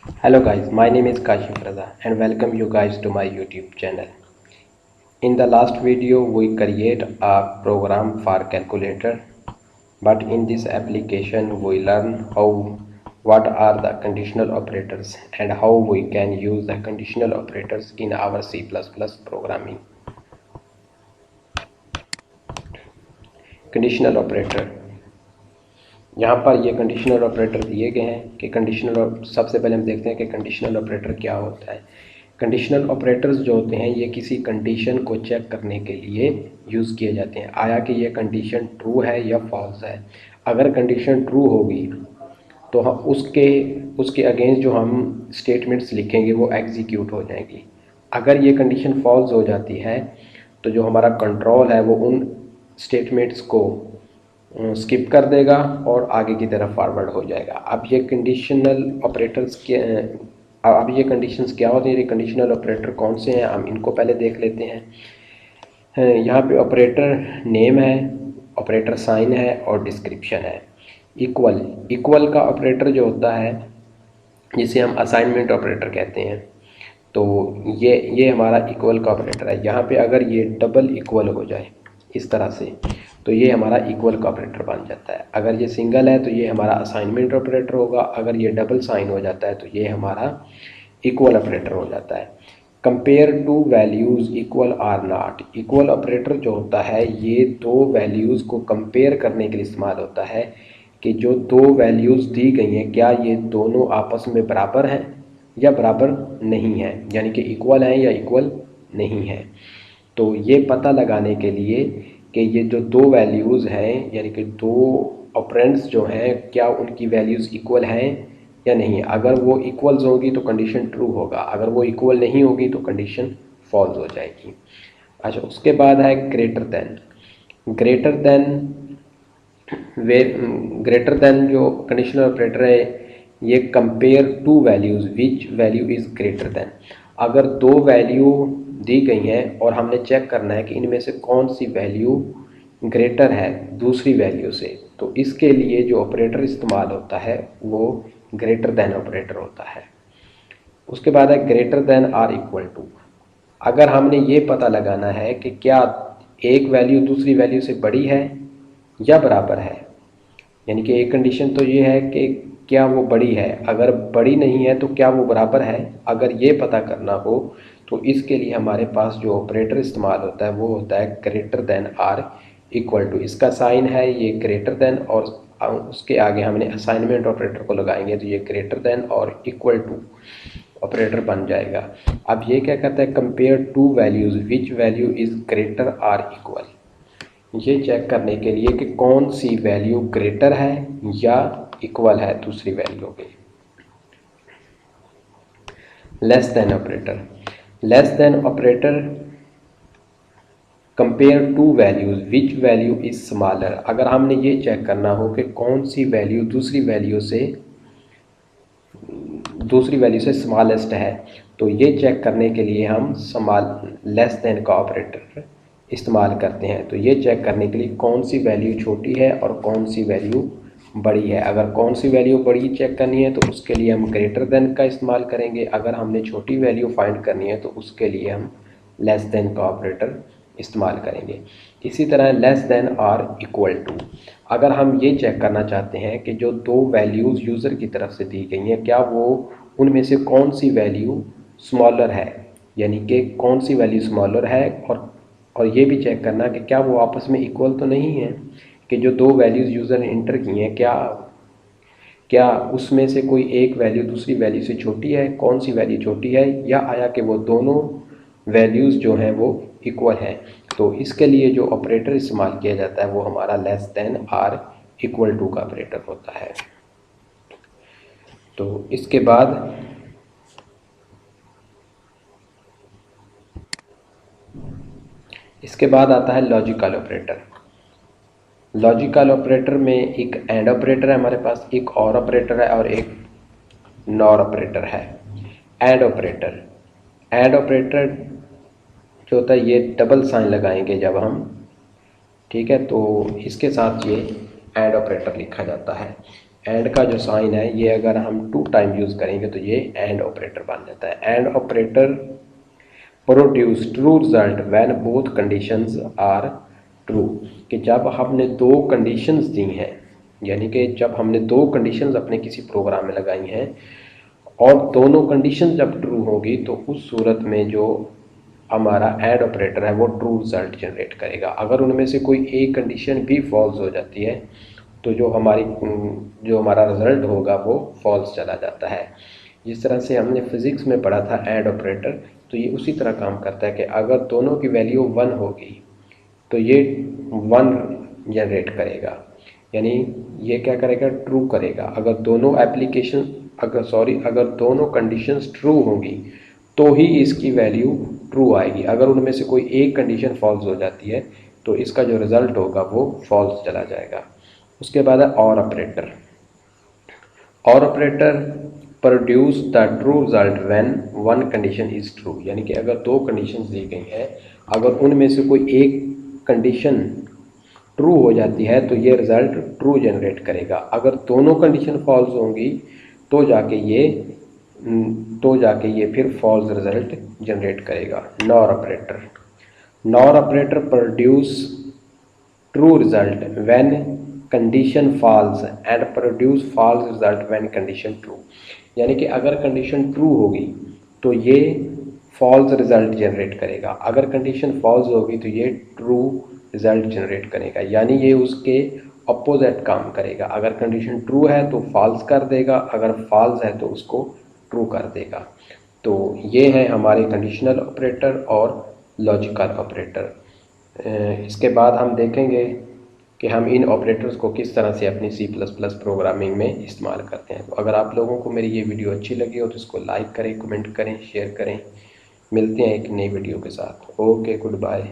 Hello guys, my name is Kashif Raza and welcome you guys to my YouTube channel. In the last video we create a program for calculator, but in this application we learn what are the conditional operators and how we can use the conditional operators in our C++ programming. Conditional operator, यहाँ पर ये conditional operator दिए गए हैं कि सबसे पहले हम देखते हैं कि कंडीशनल ऑपरेटर क्या होता है। कंडीशनल ऑपरेटर्स जो होते हैं ये किसी कंडीशन को चेक करने के लिए यूज़ किए जाते हैं, आया कि ये कंडीशन ट्रू है या फॉल्स है। अगर कंडीशन ट्रू होगी तो हम उसके अगेंस्ट जो हम स्टेटमेंट्स लिखेंगे वो एग्जीक्यूट हो जाएंगी। अगर ये कंडीशन फॉल्स हो जाती है तो जो हमारा कंट्रोल है वो उन स्टेटमेंट्स को स्किप कर देगा और आगे की तरफ फॉरवर्ड हो जाएगा। अब ये कंडीशनल कंडीशंस क्या होती हैं, ये कंडीशनल ऑपरेटर कौन से हैं, हम इनको पहले देख लेते हैं। यहाँ पे ऑपरेटर नेम है, ऑपरेटर साइन है और डिस्क्रिप्शन है। इक्वल का ऑपरेटर जो होता है जिसे हम असाइनमेंट ऑपरेटर कहते हैं, तो ये हमारा इक्वल का ऑपरेटर है। यहाँ पे अगर ये डबल इक्वल हो जाए इस तरह से तो ये हमारा इक्वल का ऑपरेटर बन जाता है। अगर ये सिंगल है तो ये हमारा असाइनमेंट ऑपरेटर होगा, अगर ये डबल साइन हो जाता है तो ये हमारा इक्वल ऑपरेटर हो जाता है। Compare two values equal or not, equal operator जो होता है ये दो वैल्यूज़ को कंपेयर करने के लिए इस्तेमाल होता है कि जो दो वैल्यूज़ दी गई हैं क्या ये दोनों आपस में बराबर हैं या बराबर नहीं है, यानी कि इक्वल हैं या इक्वल नहीं है। तो ये पता लगाने के लिए कि ये जो दो वैल्यूज़ हैं यानी कि दो ऑपरेंड्स जो हैं क्या उनकी वैल्यूज़ इक्वल हैं या नहीं। अगर वो इक्वल्स होगी तो कंडीशन ट्रू होगा, अगर वो इक्वल नहीं होगी तो कंडीशन फॉल्स हो जाएगी। अच्छा, उसके बाद है ग्रेटर देन जो कंडीशनल ऑपरेटर है ये compare two values which value is greater than. अगर दो वैल्यू दी गई हैं और हमने चेक करना है कि इनमें से कौन सी वैल्यू ग्रेटर है दूसरी वैल्यू से, तो इसके लिए जो ऑपरेटर इस्तेमाल होता है वो ग्रेटर देन ऑपरेटर होता है। उसके बाद है greater than or equal to. अगर हमने ये पता लगाना है कि क्या एक वैल्यू दूसरी वैल्यू से बड़ी है या बराबर है, यानी कि एक कंडीशन तो ये है कि क्या वो बड़ी है, अगर बड़ी नहीं है तो क्या वो बराबर है। अगर ये पता करना हो तो इसके लिए हमारे पास जो ऑपरेटर इस्तेमाल होता है वो होता है greater than or equal to. इसका साइन है ये ग्रेटर देन और उसके आगे हमने असाइनमेंट ऑपरेटर को लगाएंगे तो ये ग्रेटर देन और इक्वल टू ऑपरेटर बन जाएगा। अब ये क्या कहता है, compare two values which value is greater or equal. ये चेक करने के लिए कि कौन सी वैल्यू ग्रेटर है या इक्वल है दूसरी वैल्यू के। Less than operator compare two values which value is smaller. अगर हमने ये चेक करना हो कि कौन सी वैल्यू दूसरी वैल्यू से स्मॉलेस्ट है, तो ये चेक करने के लिए हम लेस देन का ऑपरेटर इस्तेमाल करते हैं। तो ये चेक करने के लिए कौन सी वैल्यू छोटी है और कौन सी वैल्यू बड़ी है। अगर कौन सी वैल्यू बड़ी चेक करनी है तो उसके लिए हम ग्रेटर देन का इस्तेमाल करेंगे, अगर हमने छोटी वैल्यू फाइंड करनी है तो उसके लिए हम लेस देन का ऑपरेटर इस्तेमाल करेंगे। इसी तरह less than or equal to, अगर हम ये चेक करना चाहते हैं कि जो दो वैल्यूज़ यूज़र की तरफ से दी गई हैं क्या वो उनमें से कौन सी वैल्यू स्मॉलर है, यानी कि कौन सी वैल्यू स्मॉलर है, और ये भी चेक करना कि क्या वो आपस में इक्वल तो नहीं है, कि जो दो वैल्यूज़ यूज़र ने इंटर की हैं क्या उसमें से कोई एक वैल्यू दूसरी वैल्यू से छोटी है, कौन सी वैल्यू छोटी है, या आया कि वो दोनों वैल्यूज़ जो हैं वो इक्वल हैं। तो इसके लिए जो ऑपरेटर इस्तेमाल किया जाता है वो हमारा less than or equal to का ऑपरेटर होता है। तो इसके बाद आता है लॉजिकल ऑपरेटर। लॉजिकल ऑपरेटर में एक एंड ऑपरेटर है हमारे पास, एक और ऑपरेटर है और एक नॉर ऑपरेटर है। एंड ऑपरेटर जो होता है ये डबल साइन लगाएंगे जब हम, ठीक है, तो इसके साथ ये एंड ऑपरेटर लिखा जाता है। एंड का जो साइन है ये अगर हम 2 टाइम यूज़ करेंगे तो ये एंड ऑपरेटर बन जाता है। And operator produce true result when both conditions are true, कि जब हमने 2 कंडीशंस दी हैं, यानी कि जब हमने 2 कंडीशंस अपने किसी प्रोग्राम में लगाई हैं और दोनों कंडीशन जब ट्रू होगी तो उस सूरत में जो हमारा एंड ऑपरेटर है वो ट्रू रिजल्ट जनरेट करेगा। अगर उनमें से कोई एक कंडीशन भी फॉल्स हो जाती है तो जो हमारा रिज़ल्ट होगा वो फॉल्स चला जाता है। जिस तरह से हमने फिज़िक्स में पढ़ा था एंड ऑपरेटर, तो ये उसी तरह काम करता है कि अगर दोनों की वैल्यू 1 होगी तो ये 1 जनरेट करेगा, यानी ये क्या करेगा, ट्रू करेगा। अगर दोनों कंडीशंस ट्रू होंगी तो ही इसकी वैल्यू ट्रू आएगी। अगर उनमें से कोई एक कंडीशन फॉल्स हो जाती है तो इसका जो रिज़ल्ट होगा वो फॉल्स चला जाएगा। उसके बाद है और ऑपरेटर। और operator produce the true result when 1 condition is true, यानी कि अगर 2 कंडीशंस दी गई हैं, अगर उनमें से कोई एक कंडीशन ट्रू हो जाती है तो ये रिज़ल्ट ट्रू जनरेट करेगा। अगर दोनों कंडीशन फॉल्स होंगी तो जाके ये फिर फॉल्स रिजल्ट जनरेट करेगा। Nor operator produce true result when condition false and produce false result when condition true, यानी कि अगर कंडीशन ट्रू होगी तो ये फॉल्स रिजल्ट जनरेट करेगा, अगर कंडीशन फॉल्स होगी तो ये ट्रू रिजल्ट जनरेट करेगा, यानी ये उसके अपोजिट काम करेगा। अगर कंडीशन ट्रू है तो फॉल्स कर देगा, अगर फॉल्स है तो उसको ट्रू कर देगा। तो ये हैं हमारे कंडीशनल ऑपरेटर और लॉजिकल ऑपरेटर। इसके बाद हम देखेंगे कि हम इन ऑपरेटर्स को किस तरह से अपनी C++ प्रोग्रामिंग में इस्तेमाल करते हैं। तो अगर आप लोगों को मेरी ये वीडियो अच्छी लगी हो तो इसको लाइक करें, कमेंट करें, शेयर करें। मिलते हैं एक नई वीडियो के साथ। Okay, good bye.